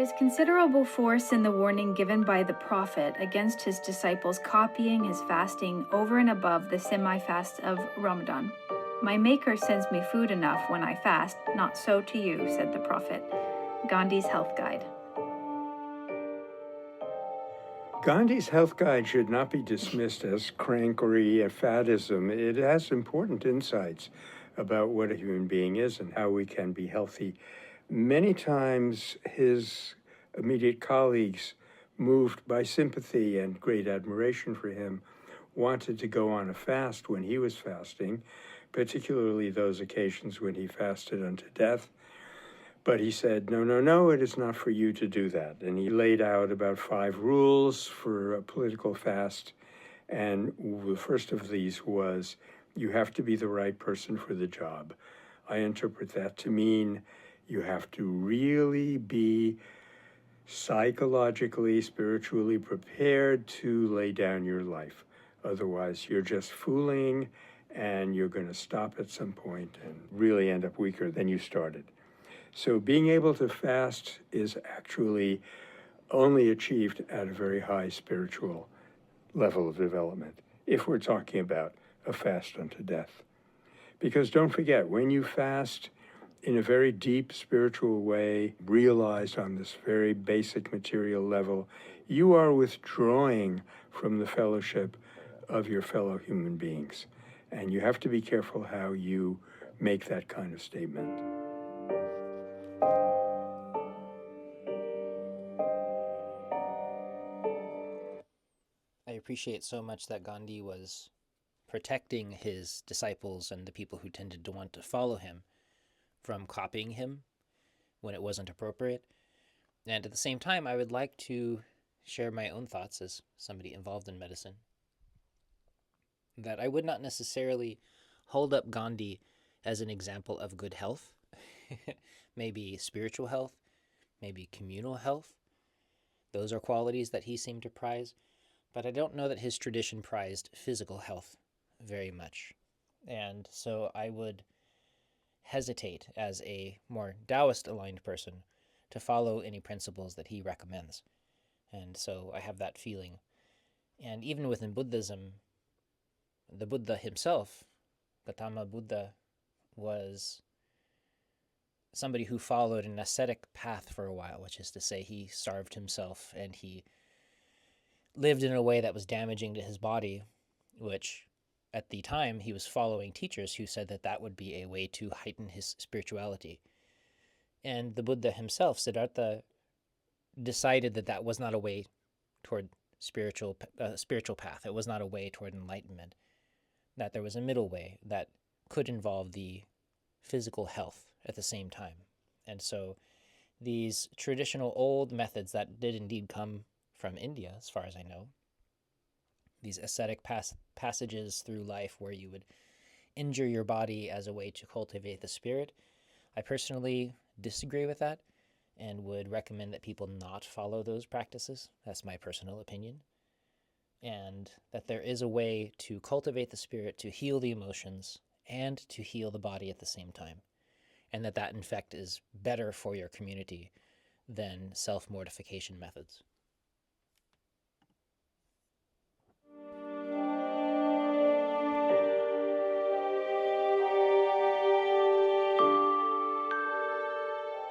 is considerable force in the warning given by the prophet against his disciples copying his fasting over and above the semi-fast of Ramadan. My Maker sends me food enough when I fast, not so to you, said the prophet. Gandhi's Health Guide. Gandhi's health guide should not be dismissed as crankery and faddism. It has important insights about what a human being is and how we can be healthy. Many times his immediate colleagues, moved by sympathy and great admiration for him, wanted to go on a fast when he was fasting, particularly those occasions when he fasted unto death. But he said, no, it is not for you to do that. And he laid out about 5 rules for a political fast. And the first of these was, you have to be the right person for the job. I interpret that to mean you have to really be psychologically, spiritually prepared to lay down your life. Otherwise, you're just fooling, and you're going to stop at some point and really end up weaker than you started. So being able to fast is actually only achieved at a very high spiritual level of development, if we're talking about a fast unto death. Because don't forget, when you fast in a very deep spiritual way, realized on this very basic material level, you are withdrawing from the fellowship of your fellow human beings. And you have to be careful how you make that kind of statement. I appreciate so much that Gandhi was protecting his disciples and the people who tended to want to follow him from copying him when it wasn't appropriate. And at the same time, I would like to share my own thoughts as somebody involved in medicine, that I would not necessarily hold up Gandhi as an example of good health, maybe spiritual health, maybe communal health. Those are qualities that he seemed to prize. But I don't know that his tradition prized physical health very much. And so I would hesitate as a more Taoist-aligned person to follow any principles that he recommends. And so I have that feeling. And even within Buddhism, the Buddha himself, Gautama Buddha, was somebody who followed an ascetic path for a while, which is to say he starved himself and he lived in a way that was damaging to his body, which at the time he was following teachers who said that that would be a way to heighten his spirituality. And the Buddha himself, Siddhartha, decided that that was not a way toward spiritual path. It was not a way toward enlightenment, that there was a middle way that could involve the physical health at the same time. And so these traditional old methods that did indeed come from India, as far as I know, these ascetic passages through life where you would injure your body as a way to cultivate the spirit, I personally disagree with that and would recommend that people not follow those practices. That's my personal opinion. And that there is a way to cultivate the spirit, to heal the emotions, and to heal the body at the same time. And that in fact is better for your community than self-mortification methods.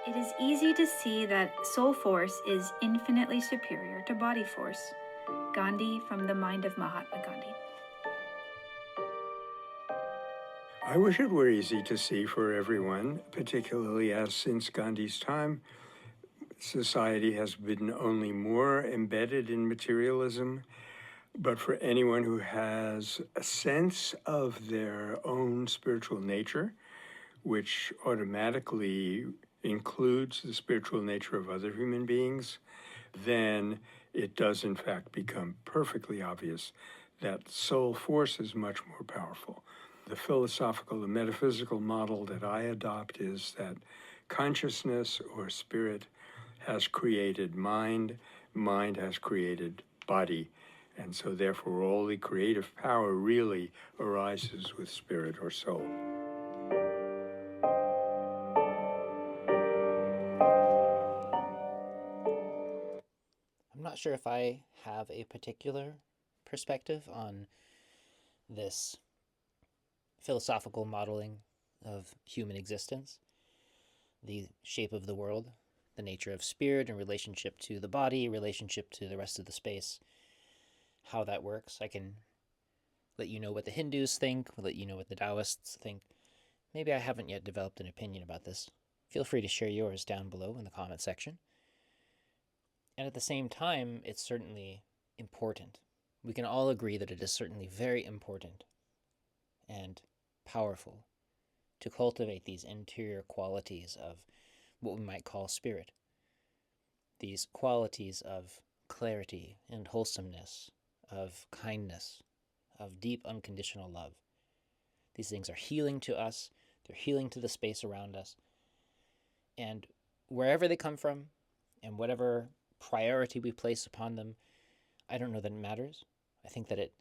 It is easy to see that soul force is infinitely superior to body force. Gandhi from the mind of Mahatma Gandhi. I wish it were easy to see for everyone, particularly as since Gandhi's time, society has been only more embedded in materialism. But for anyone who has a sense of their own spiritual nature, which automatically includes the spiritual nature of other human beings, then it does in fact become perfectly obvious that soul force is much more powerful. The philosophical and metaphysical model that I adopt is that consciousness or spirit has created mind, mind has created body, and so therefore all the creative power really arises with spirit or soul. not sure if I have a particular perspective on this philosophical modeling of human existence, the shape of the world, the nature of spirit in relationship to the body, relationship to the rest of the space, how that works. I can let you know what the Hindus think, let you know what the Taoists think. Maybe I haven't yet developed an opinion about this. Feel free to share yours down below in the comment section. And at the same time, it's certainly important. We can all agree that it is certainly very important and powerful to cultivate these interior qualities of what we might call spirit. These qualities of clarity and wholesomeness, of kindness, of deep unconditional love. These things are healing to us, they're healing to the space around us. And wherever they come from, and whatever priority we place upon them, I don't know that it matters. I think that it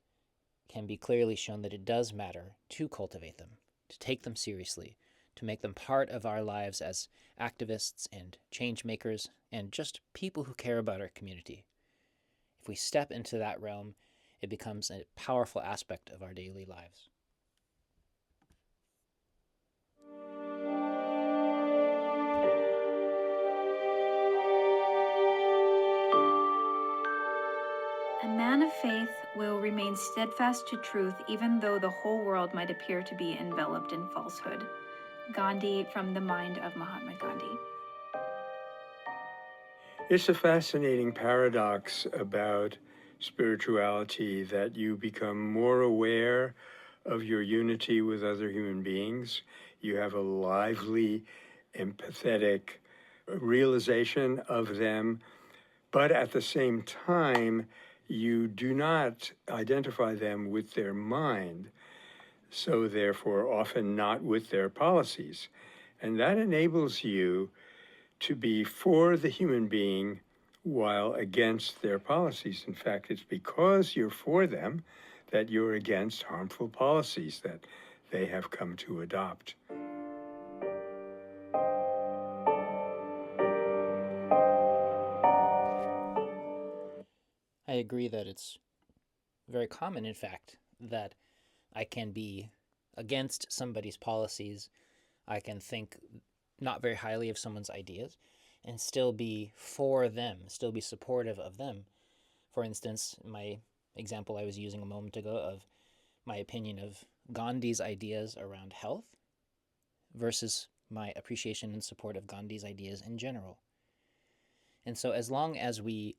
can be clearly shown that it does matter to cultivate them, to take them seriously, to make them part of our lives as activists and change makers and just people who care about our community. If we step into that realm, it becomes a powerful aspect of our daily lives. A man of faith will remain steadfast to truth even though the whole world might appear to be enveloped in falsehood. Gandhi, from the mind of Mahatma Gandhi. It's a fascinating paradox about spirituality that you become more aware of your unity with other human beings. You have a lively, empathetic realization of them, but at the same time, you do not identify them with their mind, so therefore often not with their policies. And that enables you to be for the human being while against their policies. In fact, it's because you're for them that you're against harmful policies that they have come to adopt. I agree that it's very common, in fact, that I can be against somebody's policies. I can think not very highly of someone's ideas and still be for them, still be supportive of them. For instance, my example I was using a moment ago of my opinion of Gandhi's ideas around health versus my appreciation and support of Gandhi's ideas in general. And so as long as we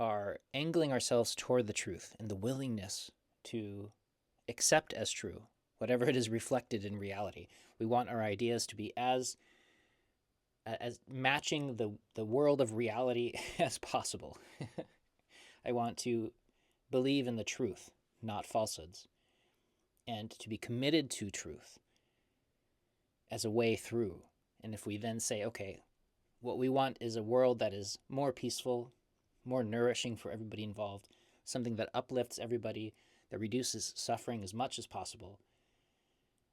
are angling ourselves toward the truth and the willingness to accept as true whatever it is reflected in reality, we want our ideas to be as matching the world of reality as possible. I want to believe in the truth, not falsehoods, and to be committed to truth as a way through. And if we then say, okay, what we want is a world that is more peaceful, more nourishing for everybody involved, something that uplifts everybody, that reduces suffering as much as possible.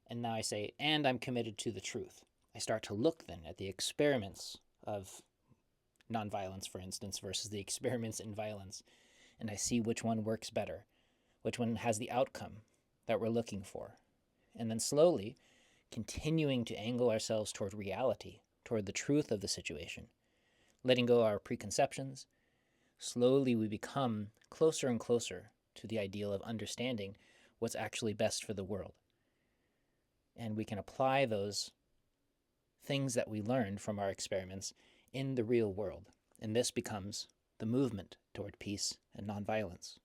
And now I say, and I'm committed to the truth. I start to look then at the experiments of nonviolence, for instance, versus the experiments in violence, and I see which one works better, which one has the outcome that we're looking for. And then slowly continuing to angle ourselves toward reality, toward the truth of the situation, letting go of our preconceptions. Slowly we become closer and closer to the ideal of understanding what's actually best for the world. And we can apply those things that we learned from our experiments in the real world. And this becomes the movement toward peace and nonviolence.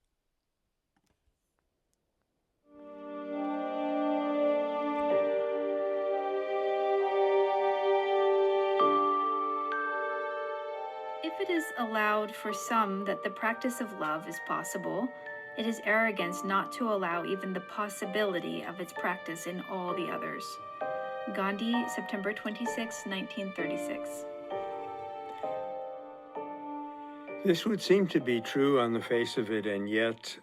If it is allowed for some that the practice of love is possible, it is arrogance not to allow even the possibility of its practice in all the others. Gandhi, September 26, 1936. This would seem to be true on the face of it, and yet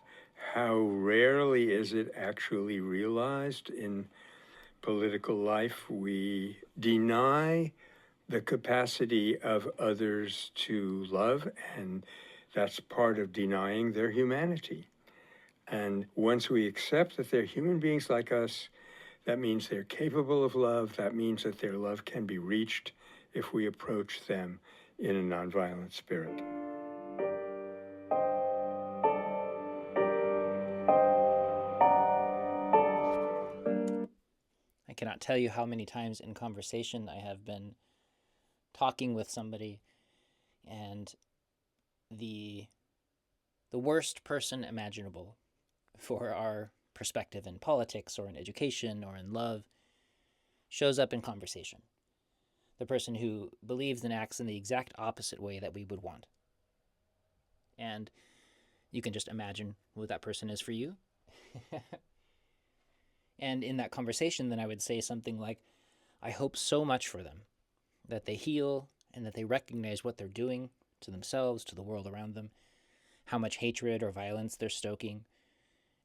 how rarely is it actually realized in political life. We deny the capacity of others to love and That's part of denying their humanity. And once we accept that they're human beings like us, that means they're capable of love. That means that their love can be reached if we approach them in a nonviolent spirit. I cannot tell you how many times in conversation I have been talking with somebody, and the worst person imaginable for our perspective in politics or in education or in love shows up in conversation. The person who believes and acts in the exact opposite way that we would want. And you can just imagine who that person is for you. And in that conversation, then I would say something like, I hope so much for them, that they heal and that they recognize what they're doing to themselves, to the world around them, how much hatred or violence they're stoking,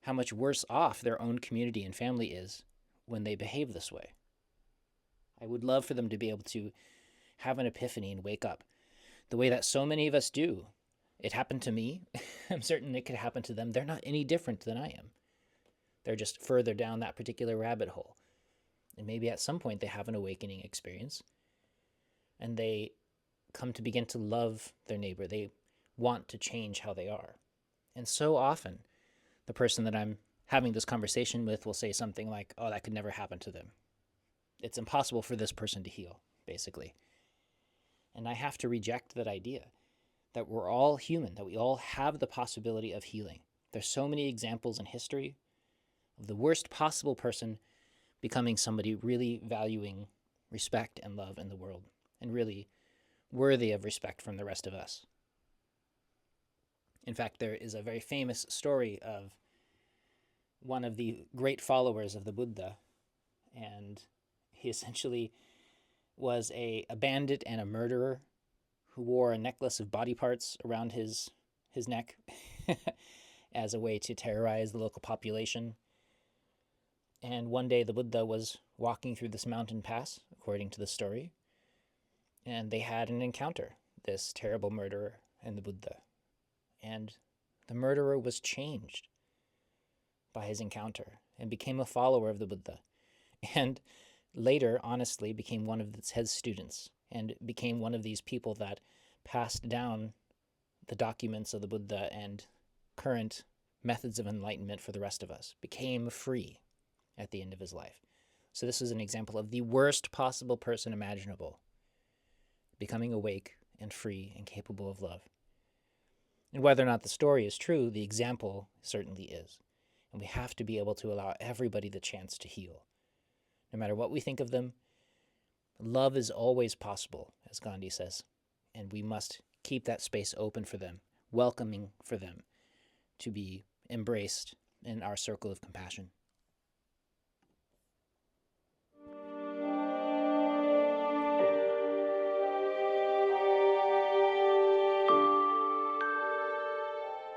how much worse off their own community and family is when they behave this way. I would love for them to be able to have an epiphany and wake up, the way that so many of us do. It happened to me. I'm certain it could happen to them. They're not any different than I am. They're just further down that particular rabbit hole. And maybe at some point they have an awakening experience and they come to begin to love their neighbor. They want to change how they are. And so often, the person that I'm having this conversation with will say something like, oh, that could never happen to them. It's impossible for this person to heal, basically. And I have to reject that idea that we're all human, that we all have the possibility of healing. There's so many examples in history of the worst possible person becoming somebody really valuing respect and love in the world and really worthy of respect from the rest of us. In fact, there is a very famous story of one of the great followers of the Buddha, and he essentially was a bandit and a murderer who wore a necklace of body parts around his neck as a way to terrorize the local population. And one day the Buddha was walking through this mountain pass, according to the story, and they had an encounter, this terrible murderer and the Buddha. And the murderer was changed by his encounter and became a follower of the Buddha. And later, honestly, became one of his students and became one of these people that passed down the documents of the Buddha and current methods of enlightenment for the rest of us, became free at the end of his life. So this is an example of the worst possible person imaginable, becoming awake and free and capable of love. And whether or not the story is true, the example certainly is. And we have to be able to allow everybody the chance to heal. No matter what we think of them, love is always possible, as Gandhi says. And we must keep that space open for them, welcoming for them to be embraced in our circle of compassion.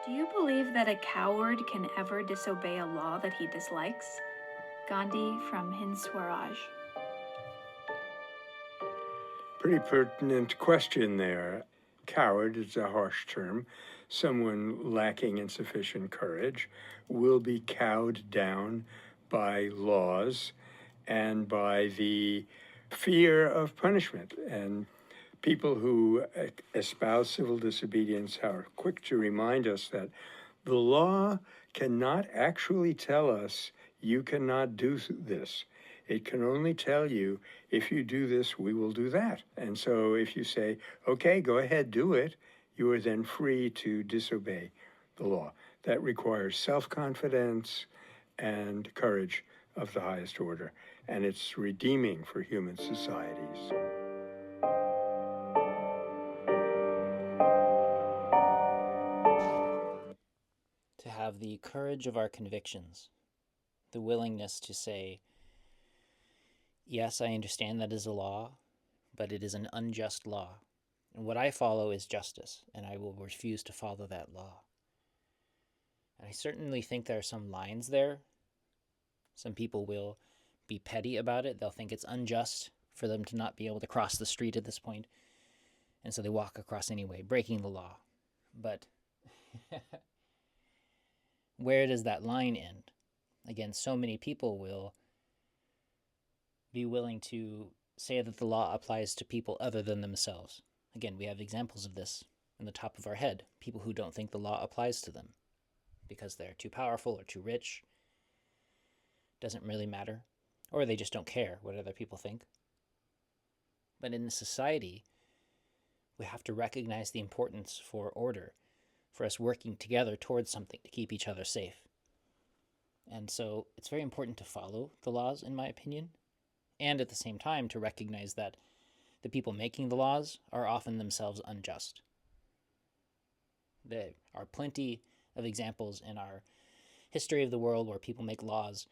Do you believe that a coward can ever disobey a law that he dislikes? Gandhi from Hind Swaraj. Pretty pertinent question there. Coward is a harsh term. Someone lacking in sufficient courage will be cowed down by laws and by the fear of punishment. And people who espouse civil disobedience are quick to remind us that the law cannot actually tell us you cannot do this. It can only tell you, if you do this, we will do that. And so if you say, okay, go ahead, do it, you are then free to disobey the law. That requires self-confidence and courage of the highest order. And it's redeeming for human societies. To have the courage of our convictions, the willingness to say, yes, I understand that is a law, but it is an unjust law. And what I follow is justice, and I will refuse to follow that law. And I certainly think there are some lines there. Some people will be petty about it. They'll think it's unjust for them to not be able to cross the street at this point. And so they walk across anyway, breaking the law. But Where does that line end? Again, so many people will be willing to say that the law applies to people other than themselves. Again, we have examples of this in the top of our head. People who don't think the law applies to them because they're too powerful or too rich. Doesn't really matter. Or they just don't care what other people think. But in society, we have to recognize the importance for order, for us working together towards something to keep each other safe. And so it's very important to follow the laws, in my opinion, and at the same time to recognize that the people making the laws are often themselves unjust. There are plenty of examples in our history of the world where people make laws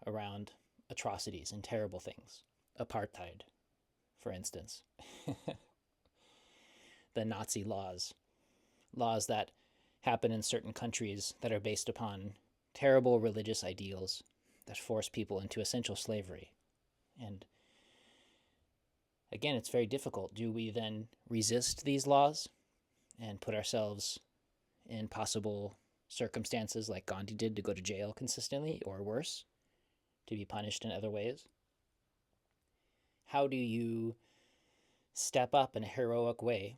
around atrocities and terrible things. Apartheid, for instance. The Nazi laws. Laws that happen in certain countries that are based upon terrible religious ideals that force people into essential slavery. And again, it's very difficult. Do we then resist these laws and put ourselves in possible circumstances like Gandhi did, to go to jail consistently, or worse, to be punished in other ways? How do you step up in a heroic way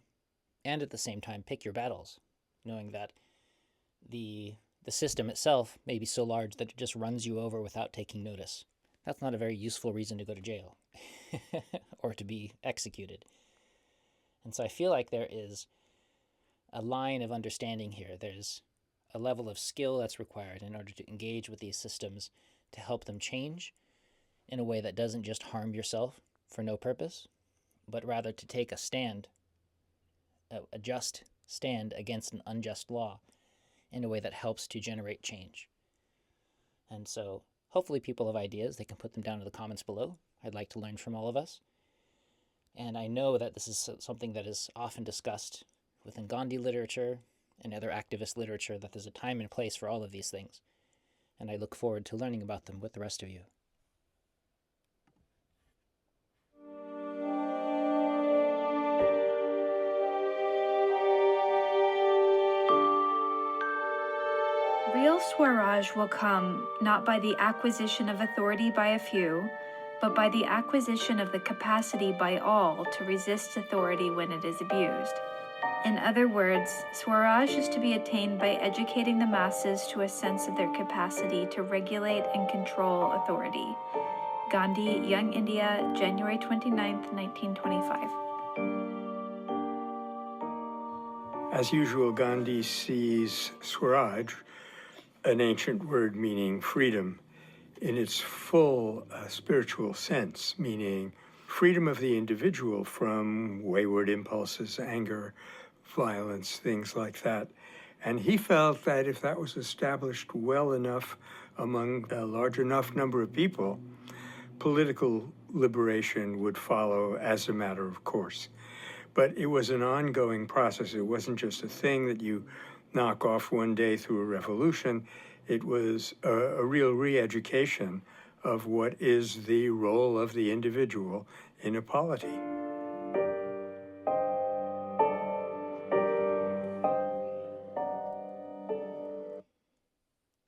and at the same time pick your battles, knowing that the system itself may be so large that it just runs you over without taking notice? That's not a very useful reason to go to jail or to be executed. And so I feel like there is a line of understanding here. There's a level of skill that's required in order to engage with these systems to help them change in a way that doesn't just harm yourself for no purpose, but rather to take a stand, a just stand against an unjust law in a way that helps to generate change. And so hopefully people have ideas. They can put them down in the comments below. I'd like to learn from all of us. And I know that this is something that is often discussed within Gandhi literature and other activist literature, that there's a time and place for all of these things. And I look forward to learning about them with the rest of you. Real Swaraj will come not by the acquisition of authority by a few, but by the acquisition of the capacity by all to resist authority when it is abused. In other words, Swaraj is to be attained by educating the masses to a sense of their capacity to regulate and control authority. Gandhi, Young India, January 29th, 1925. As usual, Gandhi sees Swaraj, an ancient word meaning freedom, in its full spiritual sense, meaning freedom of the individual from wayward impulses, anger, violence, things like that. And he felt that if that was established well enough among a large enough number of people, political liberation would follow as a matter of course. But it was an ongoing process. It wasn't just a thing that you knock off one day through a revolution. It was a real re-education of what is the role of the individual in a polity.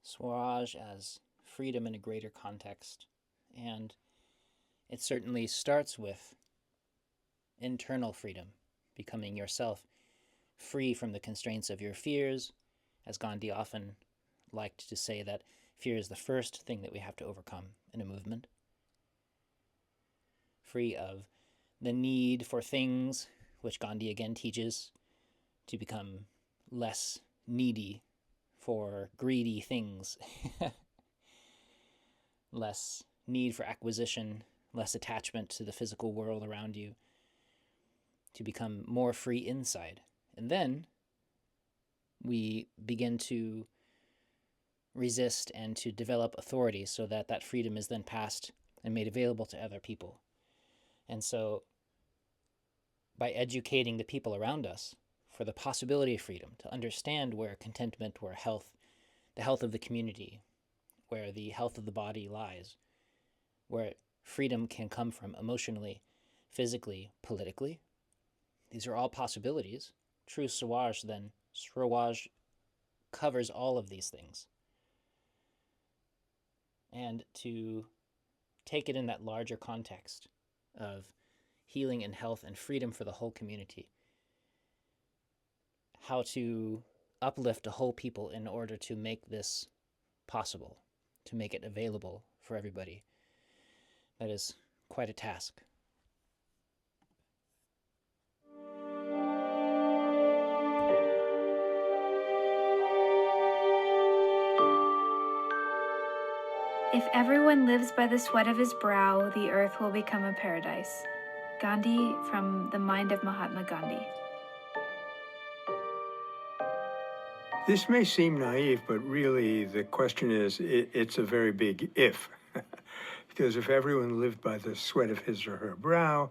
Swaraj as freedom in a greater context. And it certainly starts with internal freedom, becoming yourself free from the constraints of your fears, as Gandhi often liked to say that fear is the first thing that we have to overcome in a movement. Free of the need for things, which Gandhi again teaches, to become less needy for greedy things. Less need for acquisition, less attachment to the physical world around you, to become more free inside. And then we begin to resist and to develop authority so that that freedom is then passed and made available to other people. And so by educating the people around us for the possibility of freedom, to understand where contentment, where health, the health of the community, where the health of the body lies, where freedom can come from emotionally, physically, politically. These are all possibilities. True Swaraj covers all of these things. And to take it in that larger context of healing and health and freedom for the whole community. How to uplift a whole people in order to make this possible, to make it available for everybody. That is quite a task. If everyone lives by the sweat of his brow, the earth will become a paradise. Gandhi, from the mind of Mahatma Gandhi. This may seem naive, but really the question is, it's a very big if. Because if everyone lived by the sweat of his or her brow,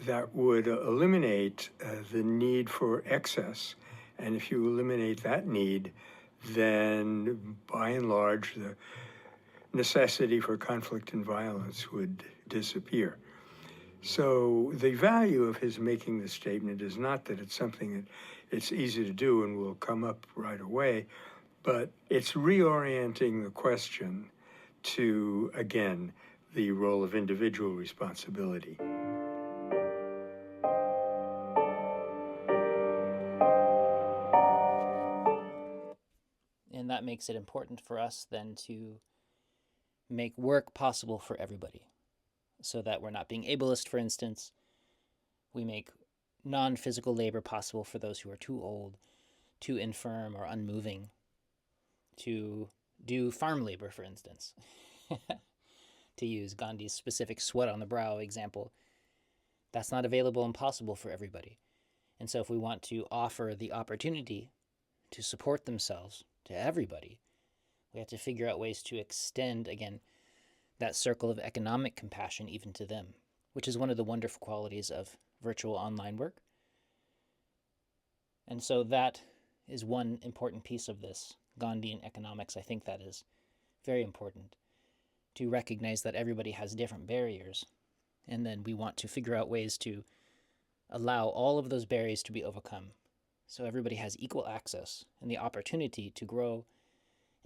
that would eliminate the need for excess. And if you eliminate that need, then by and large, the necessity for conflict and violence would disappear. So the value of his making this statement is not that it's something that it's easy to do and will come up right away, but it's reorienting the question to, again, the role of individual responsibility. And that makes it important for us then to make work possible for everybody, so that we're not being ableist, for instance. We make non-physical labor possible for those who are too old, too infirm, or unmoving to do farm labor, for instance. To use Gandhi's specific sweat on the brow example, that's not available and possible for everybody. And so if we want to offer the opportunity to support themselves to everybody, we have to figure out ways to extend, again, that circle of economic compassion even to them, which is one of the wonderful qualities of virtual online work. And so that is one important piece of this Gandhian economics. I think that is very important, to recognize that everybody has different barriers, and then we want to figure out ways to allow all of those barriers to be overcome, so everybody has equal access and the opportunity to grow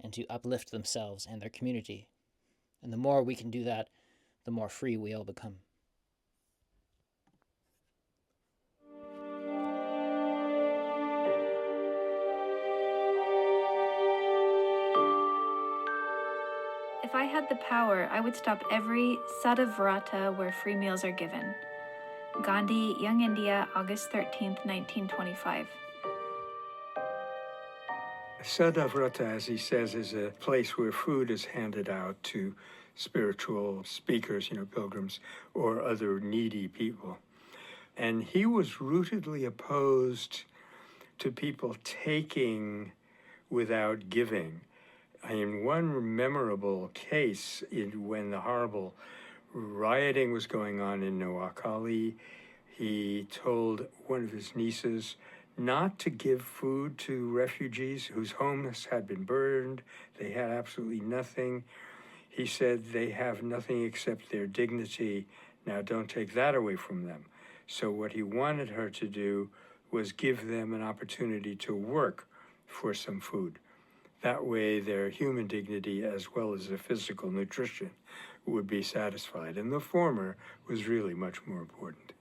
and to uplift themselves and their community. And the more we can do that, the more free we all become. If I had the power, I would stop every Sadavrata where free meals are given. Gandhi, Young India, August 13th, 1925. Sadavrata, as he says, is a place where food is handed out to spiritual speakers, pilgrims, or other needy people. And he was rootedly opposed to people taking without giving. In one memorable case, when the horrible rioting was going on in Noakhali, he told one of his nieces not to give food to refugees whose homes had been burned. They had absolutely nothing. He said, they have nothing except their dignity. Now don't take that away from them. So what he wanted her to do was give them an opportunity to work for some food. That way their human dignity as well as their physical nutrition would be satisfied. And the former was really much more important.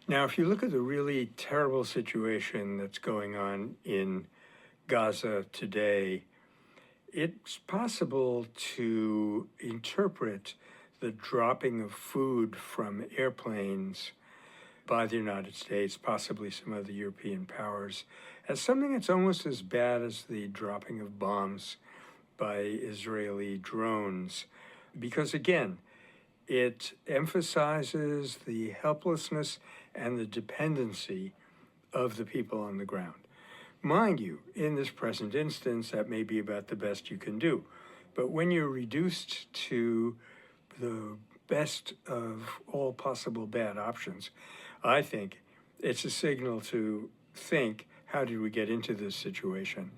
Now, if you look at the really terrible situation that's going on in Gaza today, it's possible to interpret the dropping of food from airplanes by the United States, possibly some other European powers, as something that's almost as bad as the dropping of bombs by Israeli drones. Because again, it emphasizes the helplessness and the dependency of the people on the ground. Mind you, in this present instance, that may be about the best you can do. But when you're reduced to the best of all possible bad options, I think it's a signal to think, how did we get into this situation?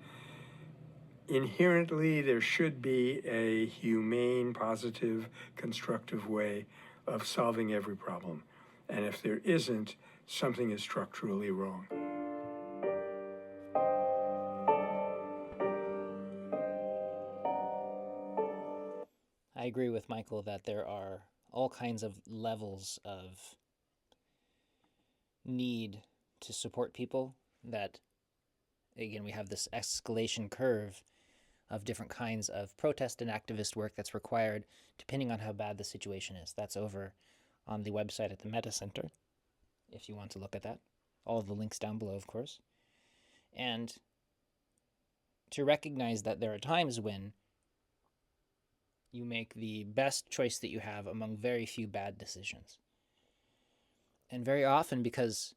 Inherently, there should be a humane, positive, constructive way of solving every problem. And if there isn't, something is structurally wrong. I agree with Michael that there are all kinds of levels of need to support people, that, again, we have this escalation curve of different kinds of protest and activist work that's required depending on how bad the situation is. That's over on the website at the Metta Center, if you want to look at that. All of the links down below, of course. And to recognize that there are times when you make the best choice that you have among very few bad decisions. And very often, because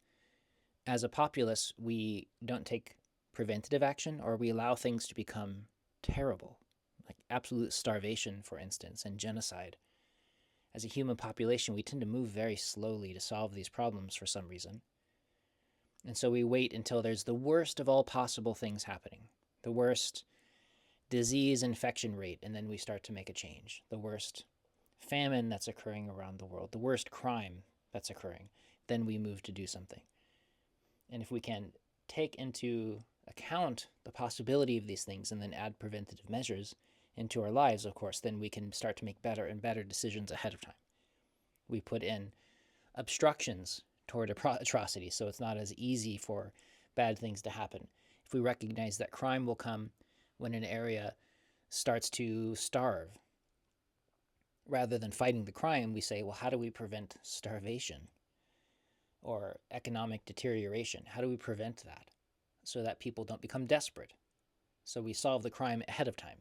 as a populace, we don't take preventative action, or we allow things to become terrible, like absolute starvation, for instance, and genocide. As a human population, we tend to move very slowly to solve these problems for some reason. And so we wait until there's the worst of all possible things happening, the worst disease infection rate, and then we start to make a change. The worst famine that's occurring around the world, the worst crime that's occurring, then we move to do something. And if we can take into account the possibility of these things and then add preventative measures into our lives, of course, then we can start to make better and better decisions ahead of time. We put in obstructions toward atrocity, so it's not as easy for bad things to happen. If we recognize that crime will come when an area starts to starve, rather than fighting the crime, we say, well, how do we prevent starvation or economic deterioration? How do we prevent that so that people don't become desperate? So we solve the crime ahead of time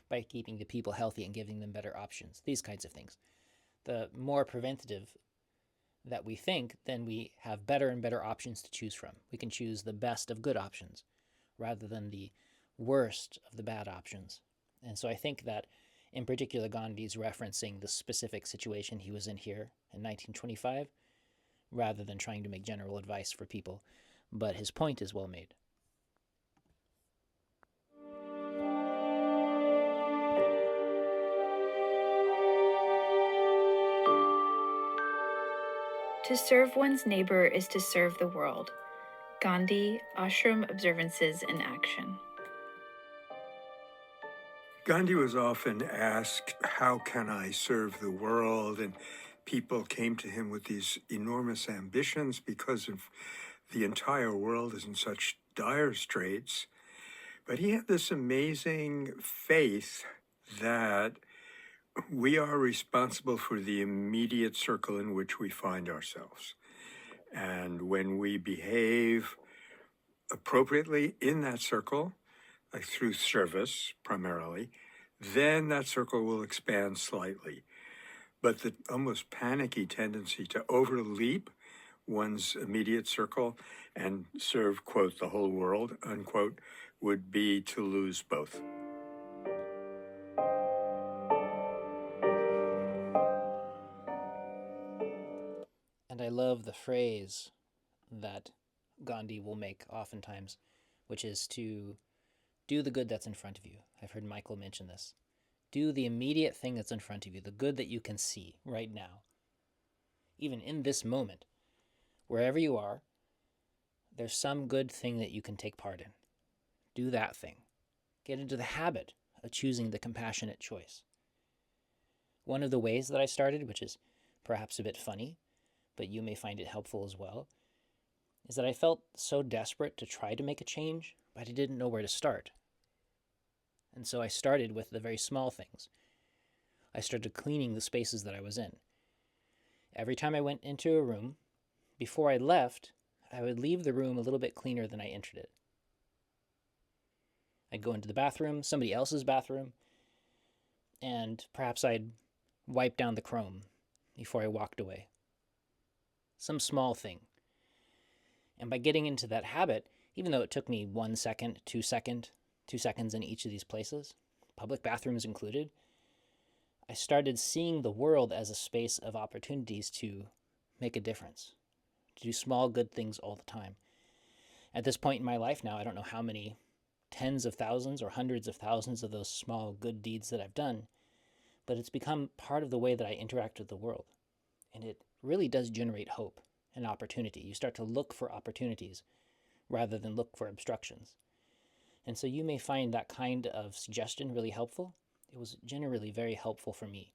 by keeping the people healthy and giving them better options, these kinds of things. The more preventative that we think, then we have better and better options to choose from. We can choose the best of good options rather than the worst of the bad options. And so I think that in particular, Gandhi's referencing the specific situation he was in here in 1925, rather than trying to make general advice for people. But his point is well made. To serve one's neighbor is to serve the world. Gandhi, Ashram Observances in Action. Gandhi was often asked, how can I serve the world? And people came to him with these enormous ambitions because of the entire world is in such dire straits. But he had this amazing faith that we are responsible for the immediate circle in which we find ourselves. And when we behave appropriately in that circle, like through service primarily, then that circle will expand slightly. But the almost panicky tendency to overleap one's immediate circle and serve, quote, the whole world, unquote, would be to lose both. And I love the phrase that Gandhi will make oftentimes, which is to do the good that's in front of you. I've heard Michael mention this. Do the immediate thing that's in front of you, the good that you can see right now. Even in this moment, wherever you are, there's some good thing that you can take part in. Do that thing. Get into the habit of choosing the compassionate choice. One of the ways that I started, which is perhaps a bit funny, but you may find it helpful as well, is that I felt so desperate to try to make a change, but I didn't know where to start. And so I started with the very small things. I started cleaning the spaces that I was in. Every time I went into a room, before I left, I would leave the room a little bit cleaner than I entered it. I'd go into the bathroom, somebody else's bathroom, and perhaps I'd wipe down the chrome before I walked away. Some small thing. And by getting into that habit, even though it took me 1 second, 2 seconds in each of these places, public bathrooms included, I started seeing the world as a space of opportunities to make a difference, to do small good things all the time. At this point in my life now, I don't know how many tens of thousands or hundreds of thousands of those small good deeds that I've done, but it's become part of the way that I interact with the world. And it really does generate hope and opportunity. You start to look for opportunities rather than look for obstructions. And so you may find that kind of suggestion really helpful. It was generally very helpful for me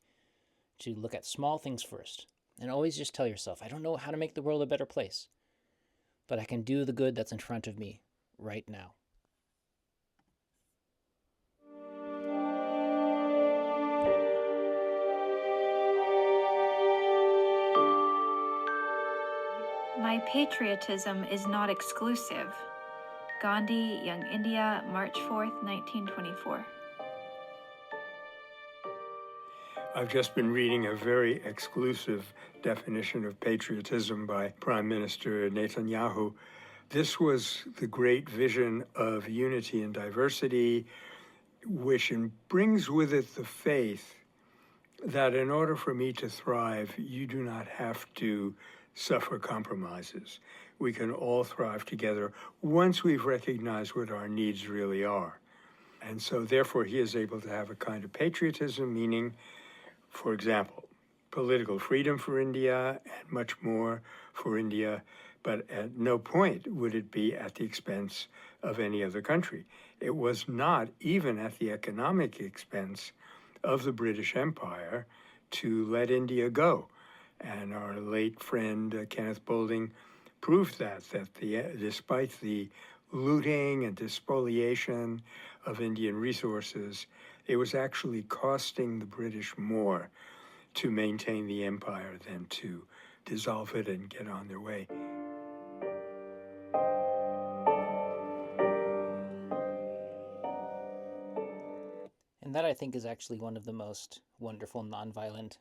to look at small things first and always just tell yourself, I don't know how to make the world a better place, but I can do the good that's in front of me right now. My patriotism is not exclusive. Gandhi, Young India, March 4th, 1924. I've just been reading a very exclusive definition of patriotism by Prime Minister Netanyahu. This was the great vision of unity and diversity, which brings with it the faith that in order for me to thrive, you do not have to suffer compromises. We can all thrive together once we've recognized what our needs really are. And so therefore he is able to have a kind of patriotism, meaning, for example, political freedom for India and much more for India, but at no point would it be at the expense of any other country. It was not even at the economic expense of the British Empire to let India go. And our late friend Kenneth Boulding proved that despite the looting and despoliation of Indian resources, it was actually costing the British more to maintain the empire than to dissolve it and get on their way. And that, I think, is actually one of the most wonderful nonviolent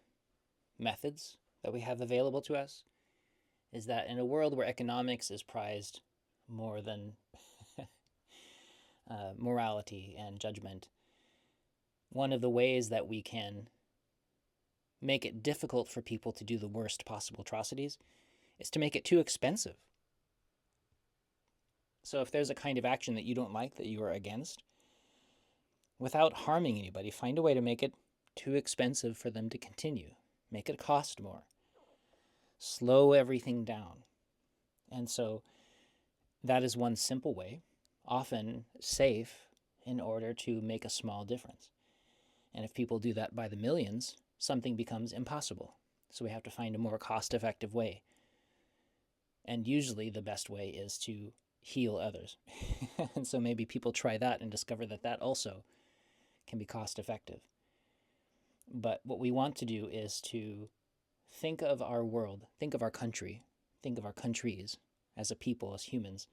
methods that we have available to us, is that in a world where economics is prized more than morality and judgment, one of the ways that we can make it difficult for people to do the worst possible atrocities is to make it too expensive. So if there's a kind of action that you don't like, that you are against, without harming anybody, find a way to make it too expensive for them to continue. Make it cost more. Slow everything down. And so that is one simple way, often safe, in order to make a small difference. And if people do that by the millions, something becomes impossible. So we have to find a more cost-effective way. And usually the best way is to heal others. And so maybe people try that and discover that that also can be cost-effective. But what we want to do is to think of our world, think of our country, think of our countries as a people, as humans.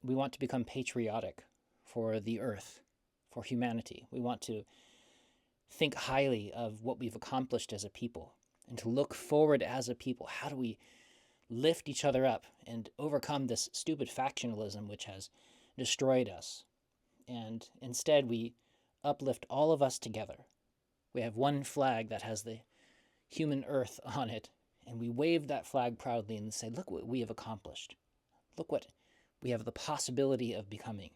We want to become patriotic for the earth, for humanity. We want to think highly of what we've accomplished as a people and to look forward as a people. How do we lift each other up and overcome this stupid factionalism which has destroyed us? And instead we uplift all of us together. We have one flag that has the human earth on it, and we wave that flag proudly and say, look what we have accomplished. Look what we have the possibility of becoming.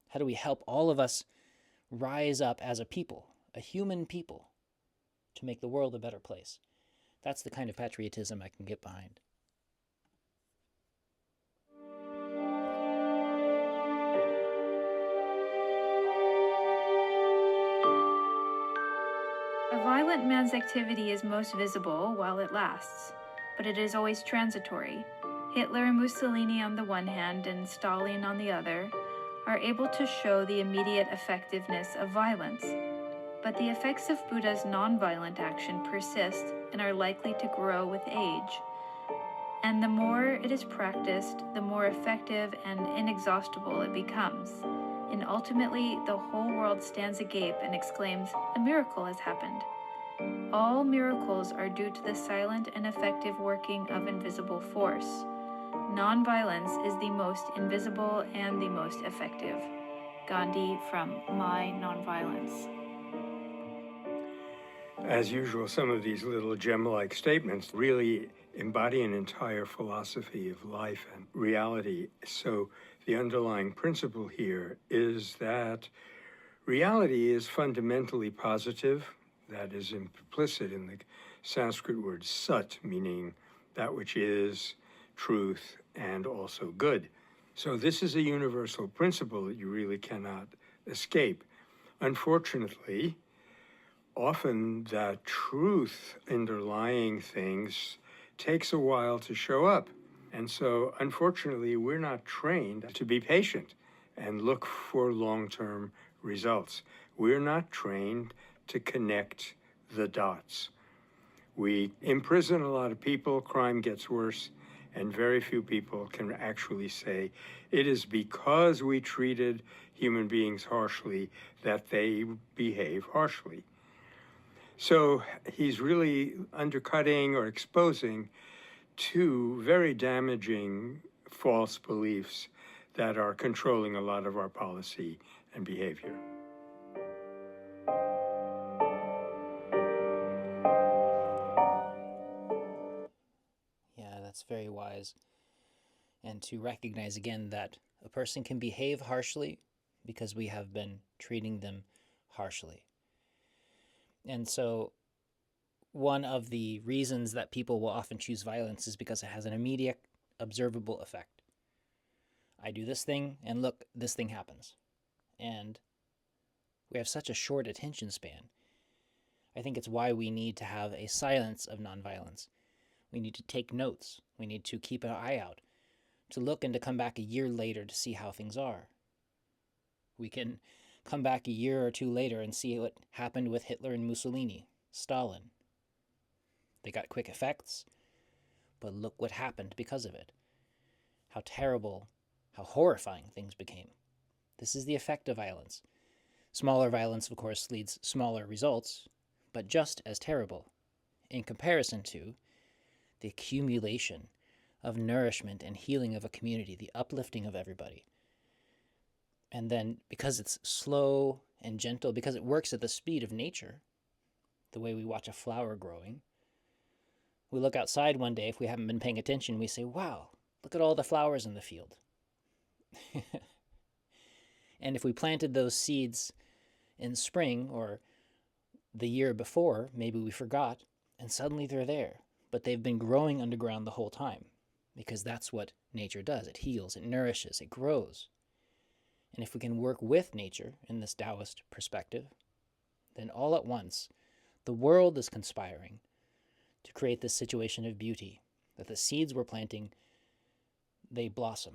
How do we help all of us rise up as a people, a human people, to make the world a better place? That's the kind of patriotism I can get behind. A violent man's activity is most visible while it lasts, but it is always transitory. Hitler and Mussolini on the one hand and Stalin on the other are able to show the immediate effectiveness of violence, but the effects of Buddha's nonviolent action persist and are likely to grow with age. And the more it is practiced, the more effective and inexhaustible it becomes. And ultimately, the whole world stands agape and exclaims, "A miracle has happened." All miracles are due to the silent and effective working of invisible force. Nonviolence is the most invisible and the most effective. Gandhi from My Nonviolence. As usual, some of these little gem-like statements really embody an entire philosophy of life and reality. So the underlying principle here is that reality is fundamentally positive. That is implicit in the Sanskrit word sat, meaning that which is truth and also good. So this is a universal principle that you really cannot escape. Unfortunately, often that truth underlying things takes a while to show up. And so, unfortunately, we're not trained to be patient and look for long-term results. We're not trained to connect the dots. We imprison a lot of people, crime gets worse, and very few people can actually say it is because we treated human beings harshly that they behave harshly. So he's really undercutting or exposing two very damaging false beliefs that are controlling a lot of our policy and behavior. Yeah, that's very wise. And to recognize again that a person can behave harshly because we have been treating them harshly. And so one of the reasons that people will often choose violence is because it has an immediate, observable effect. I do this thing, and look, this thing happens. And we have such a short attention span. I think it's why we need to have a silence of nonviolence. We need to take notes. We need to keep an eye out, to look and to come back a year later to see how things are. We can come back a year or two later and see what happened with Hitler and Mussolini, Stalin. They got quick effects, but look what happened because of it. How terrible, how horrifying things became. This is the effect of violence. Smaller violence, of course, leads smaller results, but just as terrible in comparison to the accumulation of nourishment and healing of a community, the uplifting of everybody. And then because it's slow and gentle, because it works at the speed of nature, the way we watch a flower growing, we look outside one day, if we haven't been paying attention, we say, wow, look at all the flowers in the field. And if we planted those seeds in spring or the year before, maybe we forgot, and suddenly they're there. But they've been growing underground the whole time, because that's what nature does. It heals, it nourishes, it grows. And if we can work with nature in this Taoist perspective, then all at once, the world is conspiring to create this situation of beauty, that the seeds we're planting, they blossom.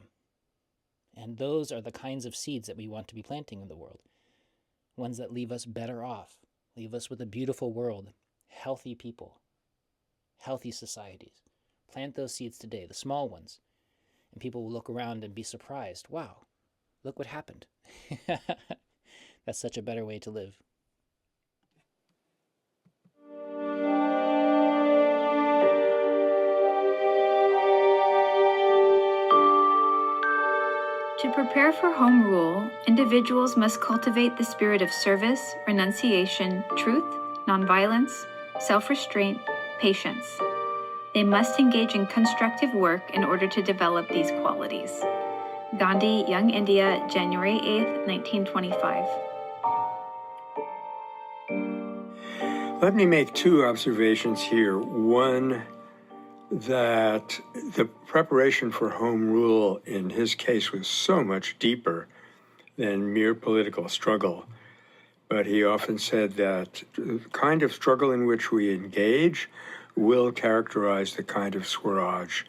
And those are the kinds of seeds that we want to be planting in the world. Ones that leave us better off, leave us with a beautiful world, healthy people, healthy societies. Plant those seeds today, the small ones, and people will look around and be surprised. Wow, look what happened. That's such a better way to live. To prepare for home rule, individuals must cultivate the spirit of service, renunciation, truth, nonviolence, self-restraint, patience. They must engage in constructive work in order to develop these qualities. Gandhi, Young India, January 8th, 1925. Let me make two observations here. One, that the preparation for home rule in his case was so much deeper than mere political struggle. But he often said that the kind of struggle in which we engage will characterize the kind of Swaraj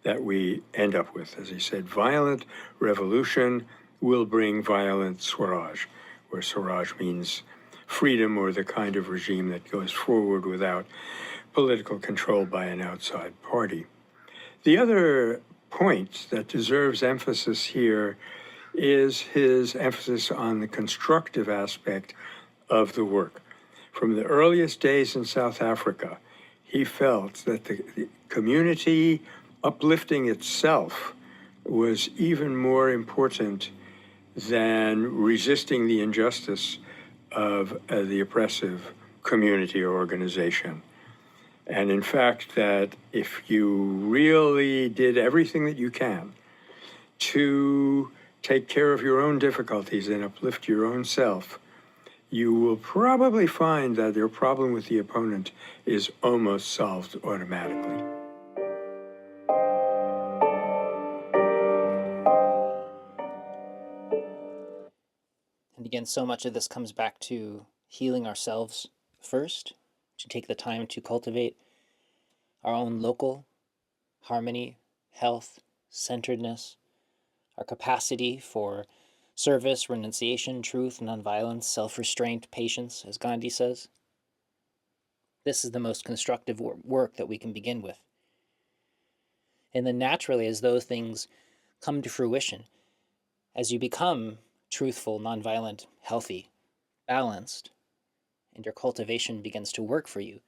that we end up with. As he said, violent revolution will bring violent Swaraj, where Swaraj means freedom or the kind of regime that goes forward without political control by an outside party. The other point that deserves emphasis here is his emphasis on the constructive aspect of the work. From the earliest days in South Africa, he felt that the community uplifting itself was even more important than resisting the injustice of the oppressive community or organization. And in fact, that if you really did everything that you can to take care of your own difficulties and uplift your own self, you will probably find that your problem with the opponent is almost solved automatically. And again, so much of this comes back to healing ourselves first, to take the time to cultivate our own local harmony, health, centeredness, our capacity for service, renunciation, truth, nonviolence, self-restraint, patience, as Gandhi says. This is the most constructive work that we can begin with. And then naturally, as those things come to fruition, as you become truthful, nonviolent, healthy, balanced, and your cultivation begins to work for you,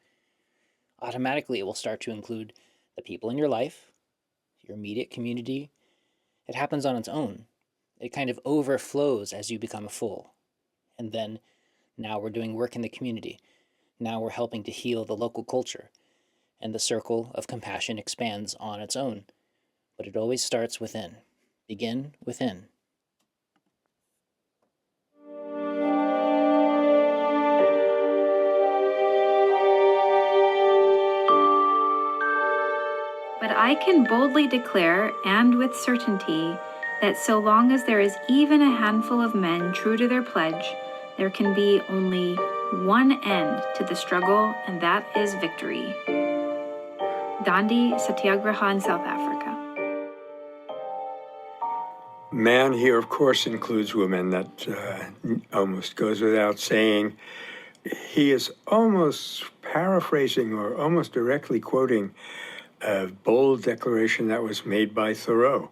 automatically it will start to include the people in your life, your immediate community. It happens on its own. It kind of overflows as you become full. And then now we're doing work in the community. Now we're helping to heal the local culture. And the circle of compassion expands on its own. But it always starts within. Begin within. But I can boldly declare, and with certainty, that so long as there is even a handful of men true to their pledge, there can be only one end to the struggle, and that is victory. Gandhi, Satyagraha in South Africa. Man here, of course, includes women. That almost goes without saying. He is almost paraphrasing or almost directly quoting a bold declaration that was made by Thoreau,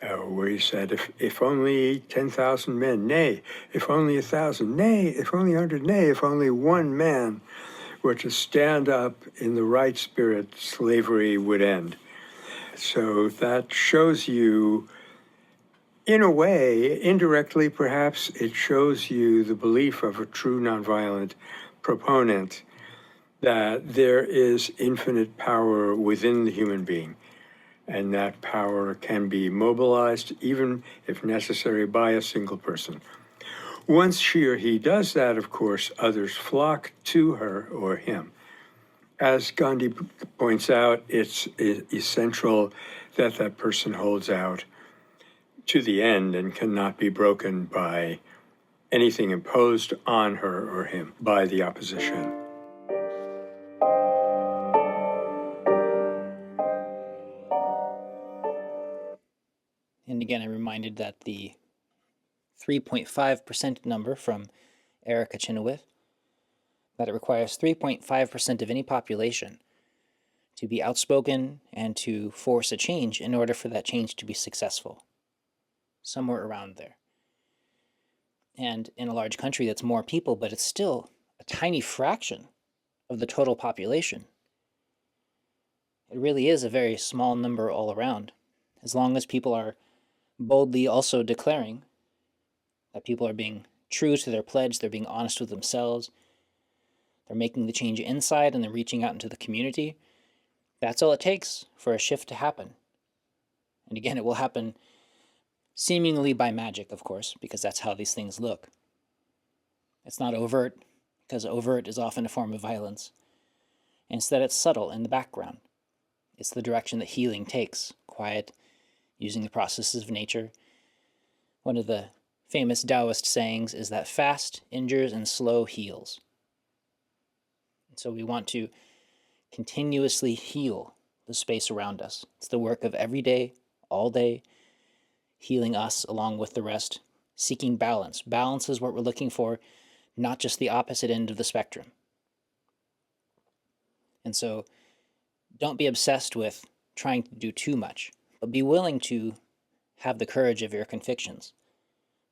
where he said, if only 10,000 men, nay, if only 1,000, nay, if only 100, nay, if only one man were to stand up in the right spirit, slavery would end. So that shows you, in a way, indirectly perhaps, it shows you the belief of a true nonviolent proponent that there is infinite power within the human being, and that power can be mobilized, even if necessary, by a single person. Once she or he does that, of course, others flock to her or him. As Gandhi points out, it's essential that that person holds out to the end and cannot be broken by anything imposed on her or him by the opposition. And again, I'm reminded that the 3.5% number from Erica Chenoweth, that it requires 3.5% of any population to be outspoken and to force a change in order for that change to be successful. Somewhere around there. And in a large country, that's more people, but it's still a tiny fraction of the total population. It really is a very small number all around, as long as people are boldly also declaring that people are being true to their pledge, they're being honest with themselves, they're making the change inside, and they're reaching out into the community. That's all it takes for a shift to happen. And again, it will happen seemingly by magic, of course, because that's how these things look. It's not overt, because overt is often a form of violence. Instead, it's subtle in the background. It's the direction that healing takes, quiet, using the processes of nature. One of the famous Taoist sayings is that fast injures and slow heals. And so we want to continuously heal the space around us. It's the work of every day, all day, healing us along with the rest, seeking balance. Balance is what we're looking for, not just the opposite end of the spectrum. And so don't be obsessed with trying to do too much, but be willing to have the courage of your convictions.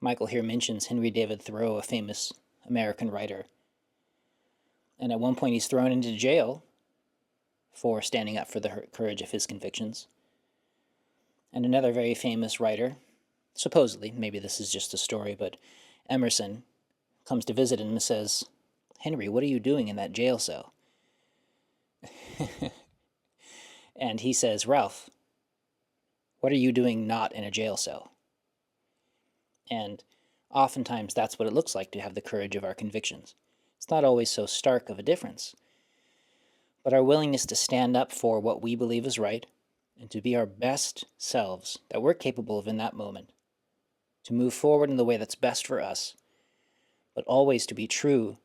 Michael here mentions Henry David Thoreau, a famous American writer. And at one point he's thrown into jail for standing up for the courage of his convictions. And another very famous writer, supposedly, maybe this is just a story, but Emerson comes to visit him and says, "Henry, what are you doing in that jail cell?" And he says, "Ralph, what are you doing not in a jail cell?" And oftentimes that's what it looks like to have the courage of our convictions. It's not always so stark of a difference, but our willingness to stand up for what we believe is right and to be our best selves that we're capable of in that moment, to move forward in the way that's best for us, but always to be true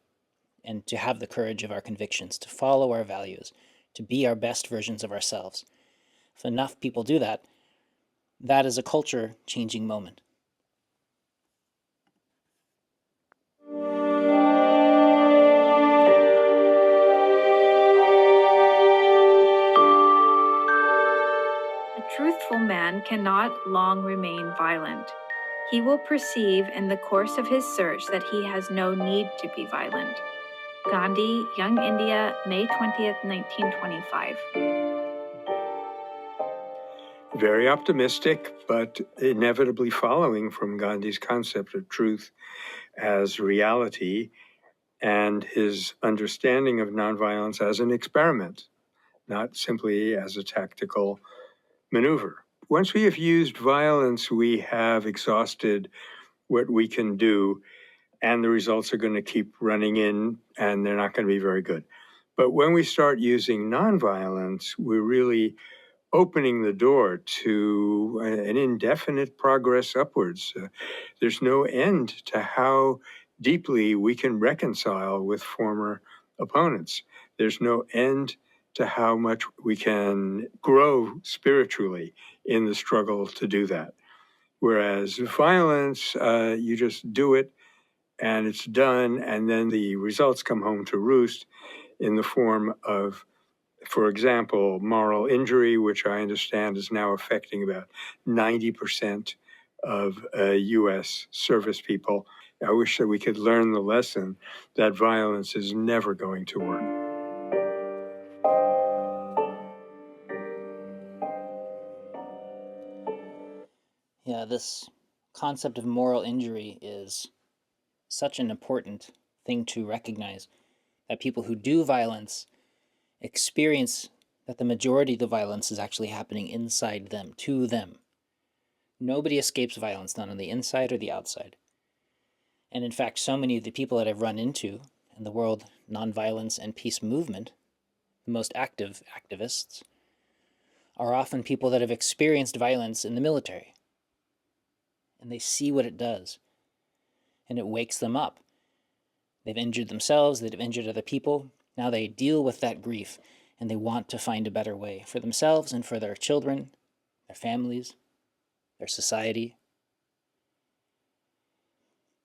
and to have the courage of our convictions, to follow our values, to be our best versions of ourselves. If enough people do that, that is a culture-changing moment. A truthful man cannot long remain violent. He will perceive in the course of his search that he has no need to be violent. Gandhi, Young India, May 20th, 1925. Very optimistic, but inevitably following from Gandhi's concept of truth as reality and his understanding of nonviolence as an experiment, not simply as a tactical maneuver. Once we have used violence, we have exhausted what we can do, and the results are going to keep running in, and they're not going to be very good. But when we start using nonviolence, we're really opening the door to an indefinite progress upwards. There's no end to how deeply we can reconcile with former opponents. There's no end to how much we can grow spiritually in the struggle to do that. Whereas violence, you just do it and it's done, and then the results come home to roost in the form of, for example, moral injury, which I understand is now affecting about 90% of U.S. service people. I wish that we could learn the lesson that violence is never going to work. Yeah, this concept of moral injury is such an important thing to recognize, that people who do violence experience that the majority of the violence is actually happening inside them, to them. Nobody escapes violence, not on the inside or the outside. And in fact, so many of the people that I've run into in the world nonviolence and peace movement, the most active activists, are often people that have experienced violence in the military. And they see what it does. And it wakes them up. They've injured themselves, they've injured other people. Now they deal with that grief, and they want to find a better way for themselves and for their children, their families, their society.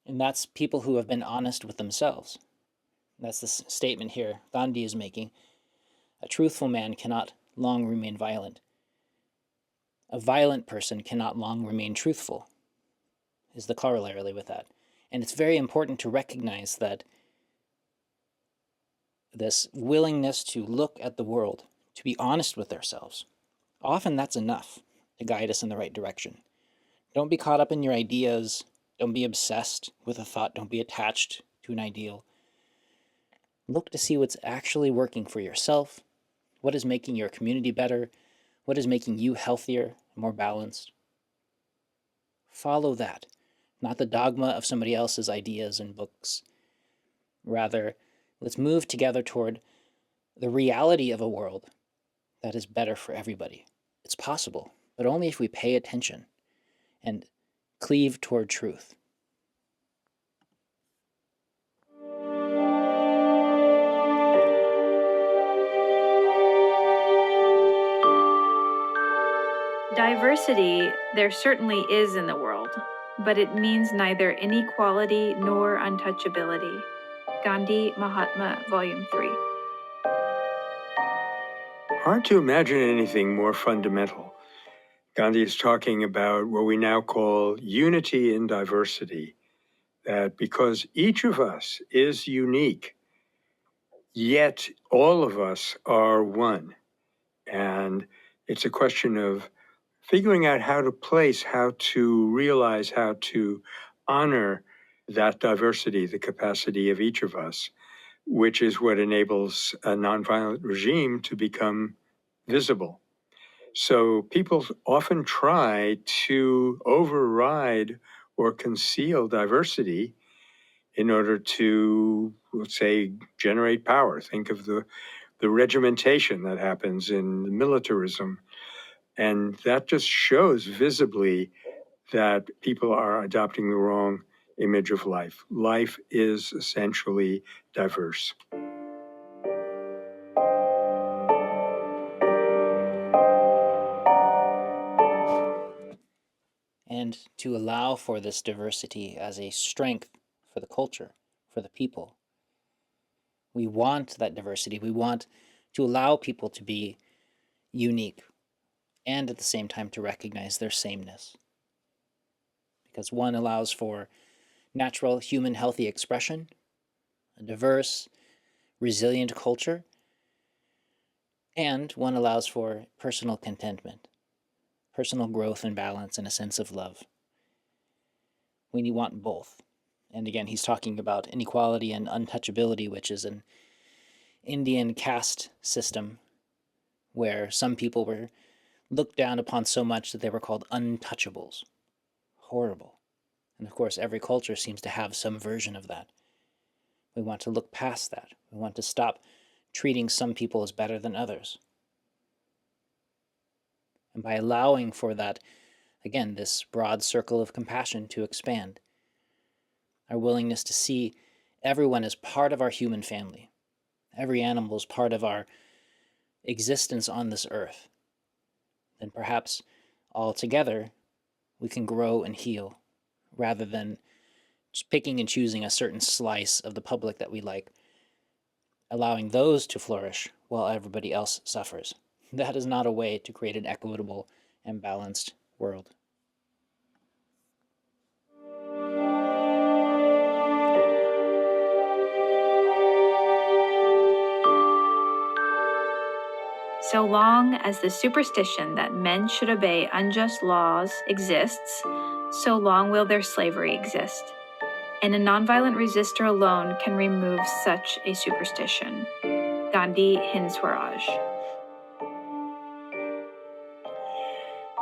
And that's people who have been honest with themselves. That's the statement here Gandhi is making. A truthful man cannot long remain violent. A violent person cannot long remain truthful, is the corollary with that. And it's very important to recognize that this willingness to look at the world, to be honest with ourselves, often that's enough to guide us in the right direction. Don't be caught up in your ideas. Don't be obsessed with a thought. Don't be attached to an ideal. Look to see what's actually working for yourself, what is making your community better, what is making you healthier, more balanced. Follow that, not the dogma of somebody else's ideas and books. Rather, let's move together toward the reality of a world that is better for everybody. It's possible, but only if we pay attention and cleave toward truth. Diversity there certainly is in the world, but it means neither inequality nor untouchability. Gandhi, Mahatma, Volume 3. Hard to imagine anything more fundamental. Gandhi is talking about what we now call unity in diversity, that because each of us is unique, yet all of us are one. And it's a question of figuring out how to place, how to realize, how to honor that diversity, the capacity of each of us, which is what enables a nonviolent regime to become visible. So people often try to override or conceal diversity in order to, let's say, generate power. Think of the regimentation that happens in militarism. And that just shows visibly that people are adopting the wrong image of life. Life is essentially diverse. And to allow for this diversity as a strength for the culture, for the people. We want that diversity. We want to allow people to be unique and at the same time to recognize their sameness. Because one allows for natural, human, healthy expression, a diverse, resilient culture, and one allows for personal contentment, personal growth and balance, and a sense of love. We want both. And again, he's talking about inequality and untouchability, which is an Indian caste system where some people were looked down upon so much that they were called untouchables. Horrible. And of course, every culture seems to have some version of that. We want to look past that. We want to stop treating some people as better than others. And by allowing for that, again, this broad circle of compassion to expand, our willingness to see everyone as part of our human family, every animal is part of our existence on this earth, then perhaps all together we can grow and heal rather than just picking and choosing a certain slice of the public that we like, allowing those to flourish while everybody else suffers. That is not a way to create an equitable and balanced world. So long as the superstition that men should obey unjust laws exists, so long will their slavery exist. And a nonviolent resistor alone can remove such a superstition. Gandhi, Hind Swaraj.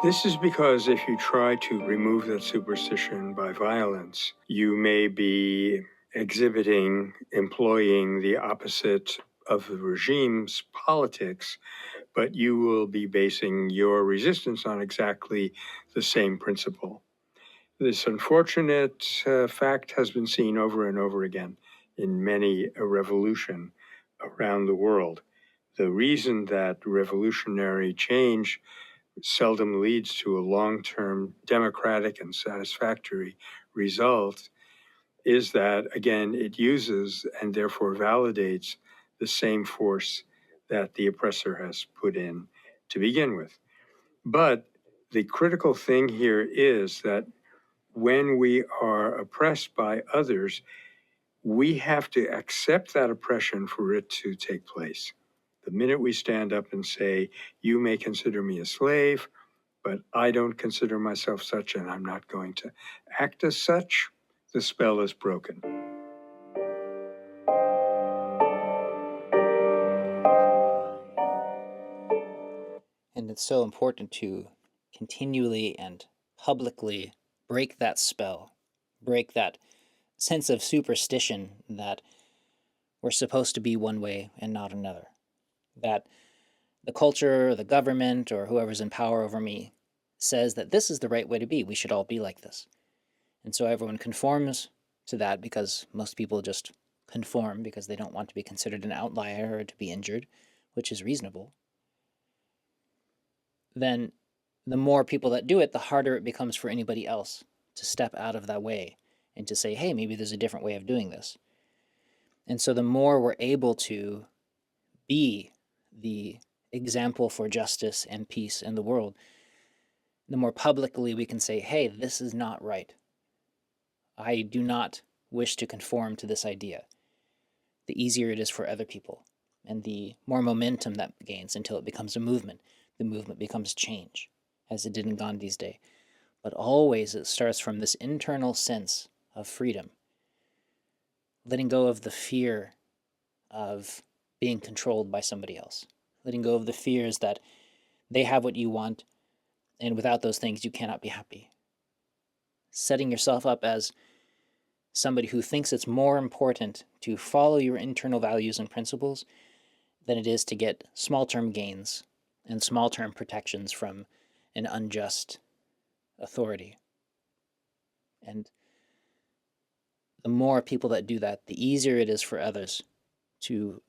This is because if you try to remove that superstition by violence, you may be employing the opposite of the regime's politics, but you will be basing your resistance on exactly the same principle. This unfortunate fact has been seen over and over again in many a revolution around the world. The reason that revolutionary change seldom leads to a long-term democratic and satisfactory result is that, again, it uses and therefore validates the same force that the oppressor has put in to begin with. But the critical thing here is that when we are oppressed by others, we have to accept that oppression for it to take place. The minute we stand up and say, you may consider me a slave, but I don't consider myself such and I'm not going to act as such, the spell is broken. And it's so important to continually and publicly break that spell, break that sense of superstition that we're supposed to be one way and not another. That the culture, or the government, or whoever's in power over me says that this is the right way to be. We should all be like this. And so everyone conforms to that because most people just conform because they don't want to be considered an outlier or to be injured, which is reasonable. Then the more people that do it, the harder it becomes for anybody else to step out of that way and to say, hey, maybe there's a different way of doing this. And so the more we're able to be the example for justice and peace in the world, the more publicly we can say, hey, this is not right. I do not wish to conform to this idea. The easier it is for other people, and the more momentum that gains until it becomes a movement. The movement becomes change, as it did in Gandhi's day. But always it starts from this internal sense of freedom, letting go of the fear of being controlled by somebody else, letting go of the fears that they have what you want, and without those things you cannot be happy. Setting yourself up as somebody who thinks it's more important to follow your internal values and principles than it is to get small-term gains and small-term protections from an unjust authority. And the more people that do that, the easier it is for others to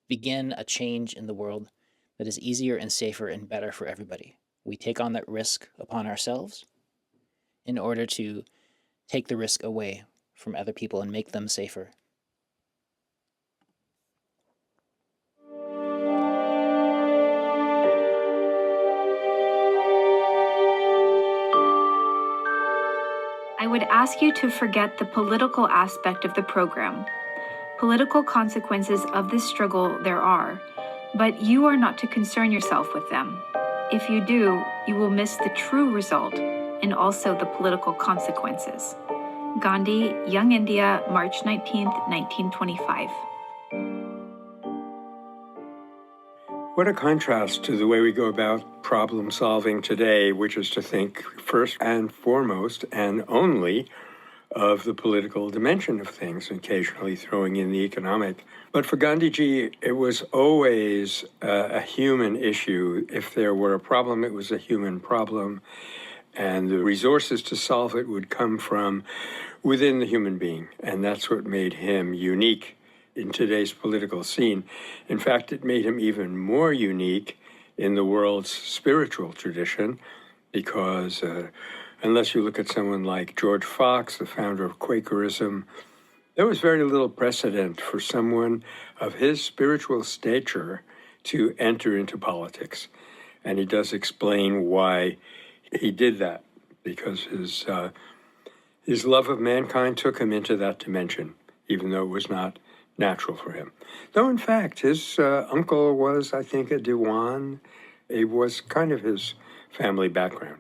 begin a change in the world that is easier and safer and better for everybody. We take on that risk upon ourselves in order to take the risk away from other people and make them safer. I would ask you to forget the political aspect of the program. Political consequences of this struggle there are, but you are not to concern yourself with them. If you do, you will miss the true result and also the political consequences. Gandhi, Young India, March 19th, 1925. What a contrast to the way we go about problem solving today, which is to think first and foremost and only of the political dimension of things, occasionally throwing in the economic. But for Gandhiji, it was always a human issue. If there were a problem, it was a human problem, and the resources to solve it would come from within the human being, and that's what made him unique in today's political scene. In fact, it made him even more unique in the world's spiritual tradition, because unless you look at someone like George Fox, the founder of Quakerism, there was very little precedent for someone of his spiritual stature to enter into politics. And he does explain why he did that, because his love of mankind took him into that dimension, even though it was not natural for him. Though, in fact, his uncle was, I think, a Diwan. It was kind of his family background.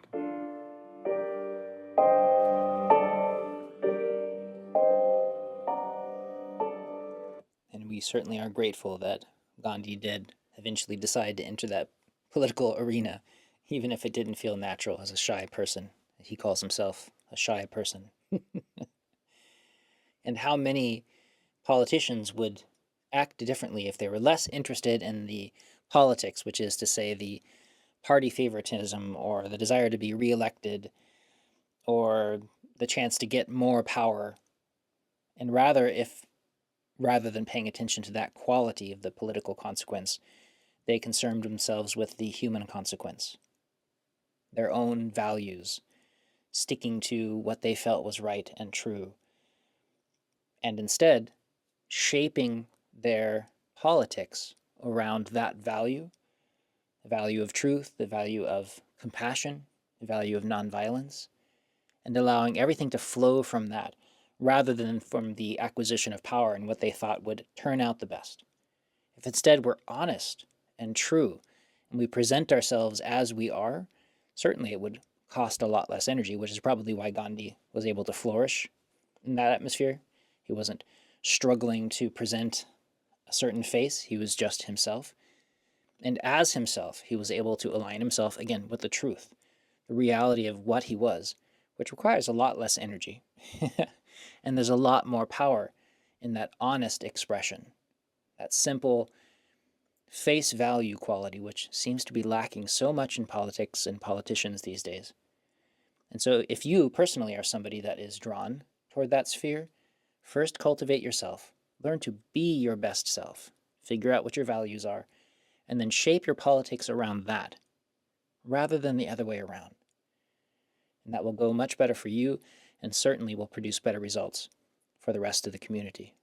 And we certainly are grateful that Gandhi did eventually decide to enter that political arena, even if it didn't feel natural as a shy person. He calls himself a shy person. And how many politicians would act differently if they were less interested in the politics, which is to say the party favoritism or the desire to be reelected or the chance to get more power, and rather than paying attention to that quality of the political consequence, they concerned themselves with the human consequence, their own values, sticking to what they felt was right and true, and instead shaping their politics around that value, the value of truth, the value of compassion, the value of nonviolence, and allowing everything to flow from that rather than from the acquisition of power and what they thought would turn out the best. If instead we're honest and true and we present ourselves as we are, certainly it would cost a lot less energy, which is probably why Gandhi was able to flourish in that atmosphere. He wasn't struggling to present a certain face. He was just himself. And as himself, he was able to align himself, again, with the truth, the reality of what he was, which requires a lot less energy. And there's a lot more power in that honest expression, that simple face value quality, which seems to be lacking so much in politics and politicians these days. And so if you personally are somebody that is drawn toward that sphere, first cultivate yourself. Learn to be your best self. Figure out what your values are, and then shape your politics around that, rather than the other way around. And that will go much better for you, and certainly will produce better results for the rest of the community.